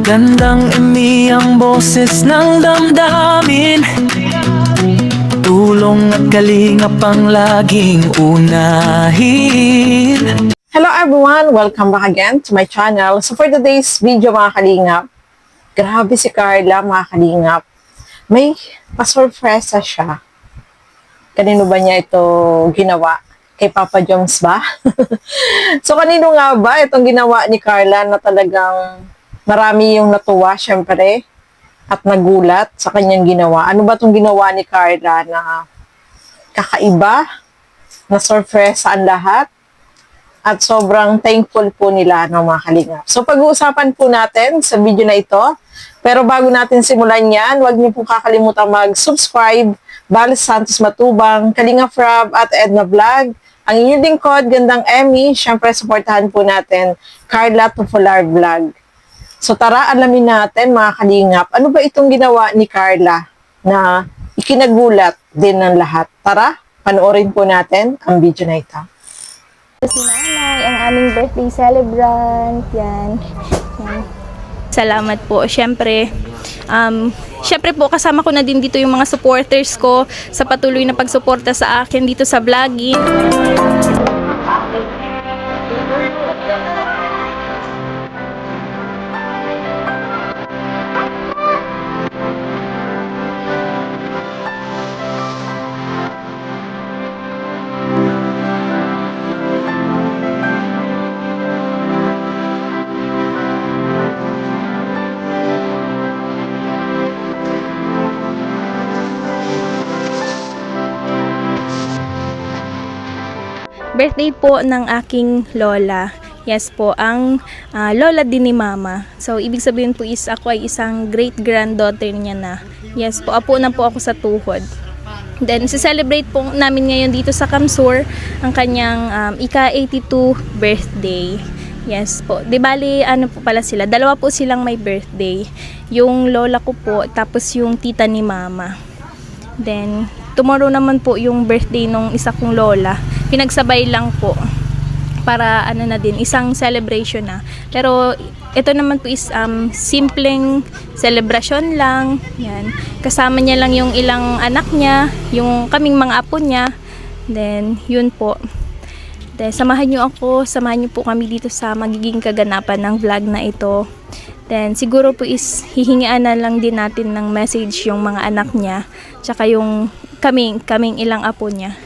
Magandang imi ang boses ng damdamin, tulong at kalingap ang laging unahin. Hello everyone! Welcome back again to my channel. So for today's video mga kalingap, grabe si Carla mga kalingap. May pasurpresa siya. Kanino ba niya ito ginawa? Kay Papa Joms ba? So kanino nga ba itong ginawa ni Carla na talagang marami yung natuwa syempre at nagulat sa kanyang ginawa? Ano ba itong ginawa ni Carla na kakaiba, na surpresa ang lahat? At sobrang thankful po nila ng mga kalingap. So pag-uusapan po natin sa video na ito. Pero bago natin simulan yan, huwag niyo po kakalimutan mag-subscribe. Bal Santos Matubang, Kalingap Rob at Edna Vlog. Ang inyong lingkod, Gandang Emmy. Siyempre, supportahan po natin Carla Tufular Vlog. So tara, alamin natin mga kalingap, ano ba itong ginawa ni Carla na ikinagulat din ng lahat? Tara, panoorin po natin ang video na ito. Si Nanay, ang aming birthday celebrant. Yan. Salamat po. Siyempre po kasama ko na din dito yung mga supporters ko sa patuloy na pagsuporta sa akin dito sa vlogging. Birthday po ng aking lola. Yes po, ang lola din ni mama. So, ibig sabihin po is ako ay isang great-granddaughter niya na. Yes po, apo na po ako sa tuhod. Then, celebrate po namin ngayon dito sa Kamsur ang kanyang ika-82 birthday. Yes po. Di bali, ano po pala sila? Dalawa po silang may birthday. Yung lola ko po, tapos yung tita ni mama. Then, tomorrow naman po yung birthday nung isa kong lola. Pinagsabay lang po para ano na din, isang celebration na. Pero ito naman po is simpleng celebration lang. Yan. Kasama niya lang yung ilang anak niya, yung kaming mga apo niya. Then yun po. Then samahan niyo po kami dito sa magiging kaganapan ng vlog na ito. Then siguro po is hihingian na lang din natin ng message yung mga anak niya, tsaka yung kaming ilang apo niya.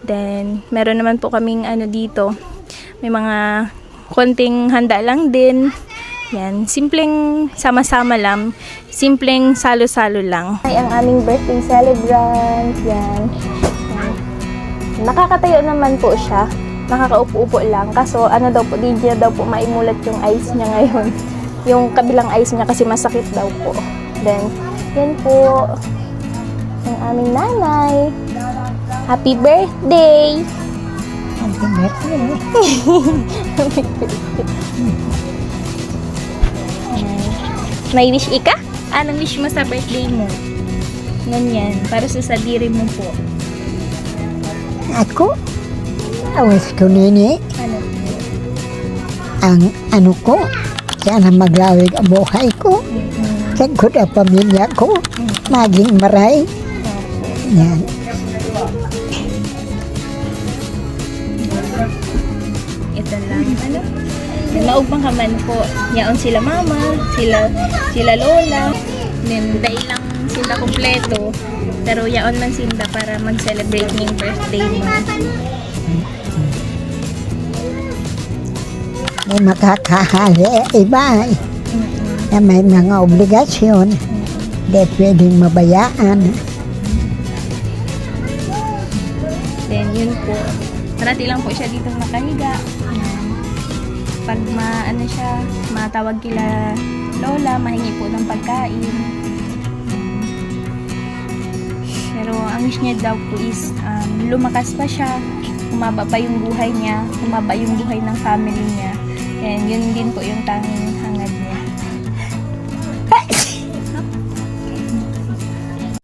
Then, meron naman po kaming ano dito. May mga konting handa lang din. Yan, simpleng sama-sama lang. Simpleng salo-salo lang. Ay, ang aming birthday celebrant. Yan. Nakakatayo naman po siya. Nakakaupo-upo lang. Kaso, ano daw po, di niya daw po maimulat yung eyes niya ngayon. Yung kabilang eyes niya kasi masakit daw po. Then, yan po. Ang aming nanay. Happy birthday! Happy birthday! Happy birthday! May wish ika? Anong wish mo sa birthday mo? Ganyan, para sa sadiri mo po. Ako? Awis ko nini. Ano? Ang ano ko, sana maglawig ang buhay ko. Sagkot ang pamilya ko. Maging maray. Yan. Ito lang. Ano? Maugpang kaman po. Yaon sila mama, sila lola. Then, dahil lang sila kompleto. Pero yaon man sila para mag-celebrate ng birthday mo. May makakahali iba na may mga obligasyon. Hindi pwedeng mabayaan. Then, yun po. Parati lang po siya dito nakahiga. Pag ano siya, matawag kila lola, mahingi po ng pagkain. Pero ang wish niya daw po is lumakas pa siya, humaba pa yung buhay niya, humaba yung buhay ng family niya. And yun din po yung tanging hangad niya.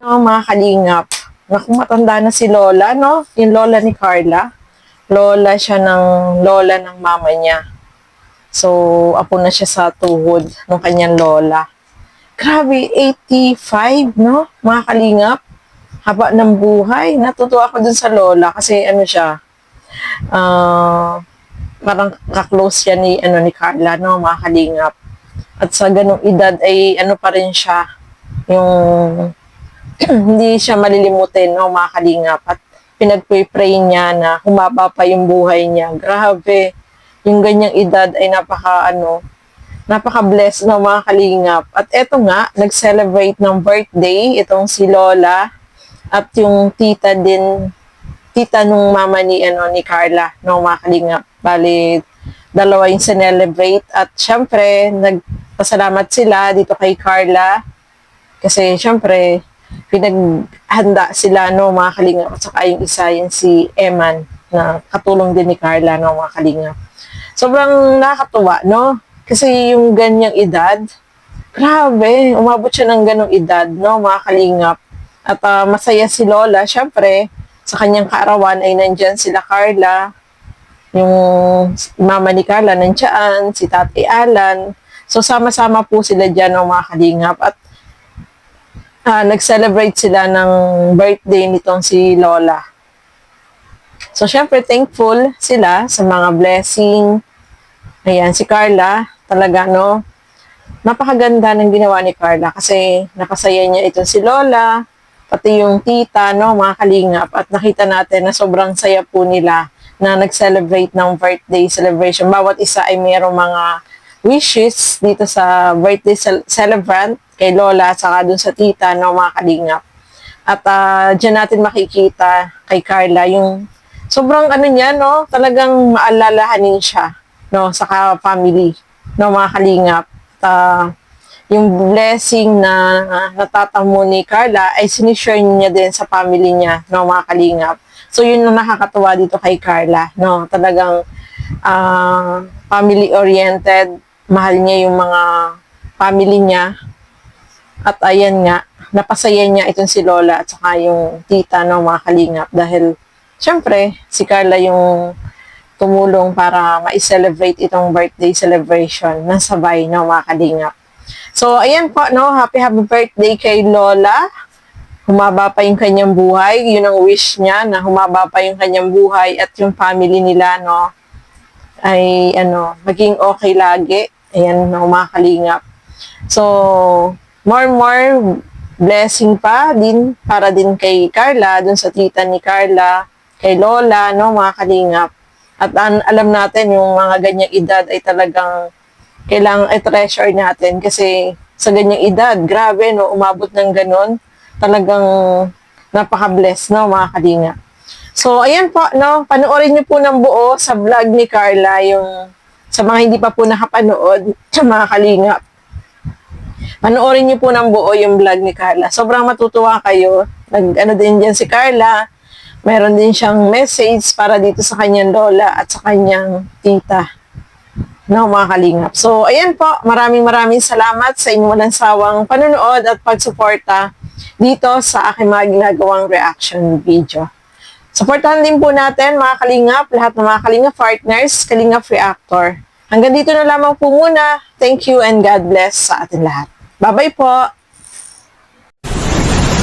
Mga kalingap, naku, matanda na si Lola, no? Yung Lola ni Carla. Lola siya ng Lola ng mama niya. So, apo na siya sa tuhod ng kanyang lola. Grabe, 85, no? Mga kalingap. Haba ng buhay. Natutuwa ako dun sa lola kasi ano siya, parang kaklose yan ni Carla, no? Mga kalingap. At sa ganung edad ay ano pa rin siya, yung hindi siya malilimutin, no? Mga kalingap. At pinag-pray niya na humaba pa yung buhay niya. Grabe. Yung ganyang edad ay napaka-blessed ng mga kalingap. At eto nga, nag-celebrate ng birthday itong si Lola at yung tita nung mama ni Carla, ng mga kalingap. Bali, dalawa yung sinelebrate at syempre, nagpasalamat sila dito kay Carla kasi syempre, pinaghanda sila, no, mga kalingap. At saka yung isa, yung si Eman, na katulong din ni Carla, no, mga kalingap. Sobrang nakakatuwa, no? Kasi yung ganyang edad, grabe, umabot siya ng ganong edad, no, mga kalingap. At masaya si Lola, syempre, sa kanyang kaarawan ay nandyan sila Carla, yung mama ni Carla nandiyan, si Tatay Alan. So, sama-sama po sila dyan, no, mga kalingap. At nag-celebrate sila ng birthday nitong si Lola. So, syempre, thankful sila sa mga blessing. Ayan, si Carla, talaga, no? Napakaganda ng ginawa ni Carla kasi napasaya niya ito si Lola, pati yung tita, no, mga kalingap. At nakita natin na sobrang saya po nila na nag-celebrate ng birthday celebration. Bawat isa ay mayroong mga wishes dito sa birthday celebrant kay Lola at saka dun sa tita, no, mga kalingap. At dyan natin makikita kay Carla yung sobrang niya, no, talagang maalalahanin siya, no, saka family, no, mga kalingap. Yung blessing na natatamo ni Carla ay sinishare niya din sa family niya, no, mga kalingap. So, yun ang nakakatuwa dito kay Carla, no, talagang family-oriented, mahal niya yung mga family niya. At ayan nga, napasaya niya itong si Lola at saka yung tita, no, mga kalingap. Dahil, syempre, si Carla yung tumulong para ma-celebrate itong birthday celebration ng sabay, no, mga kalingap. So, ayan po, no, happy birthday kay Lola. Humaba pa yung kanyang buhay. Yun ang wish niya, na humaba pa yung kanyang buhay at yung family nila, no, ay, maging okay lagi. Ayan, no, mga kalingap. So, more blessing pa din para din kay Carla, dun sa tita ni Carla, kay Lola, no, mga kalingap. At alam natin yung mga ganyang edad ay talagang kailangang i-treasure natin kasi sa ganyang edad, grabe, no, umabot ng ganon. Talagang napaka-bless, no, mga kalingap. So, ayan po, no, panoorin niyo po ng buo sa vlog ni Carla, yung sa mga hindi pa po nakapanood, mga kalingap. Panoorin niyo po ng buo yung vlog ni Carla. Sobrang matutuwa kayo. Din dyan si Carla. Meron din siyang message para dito sa kanyang lola at sa kanyang tita. No, mga kalingap. So, ayan po. Maraming salamat sa inyong walang sawang panonood at pagsuporta dito sa aking mga ginagawang reaction video. Supportahan din po natin, mga kalingap, lahat ng mga kalingap partners, kalingap reactor. Hanggang dito na lamang po muna. Thank you and God bless sa atin lahat. Bye-bye po!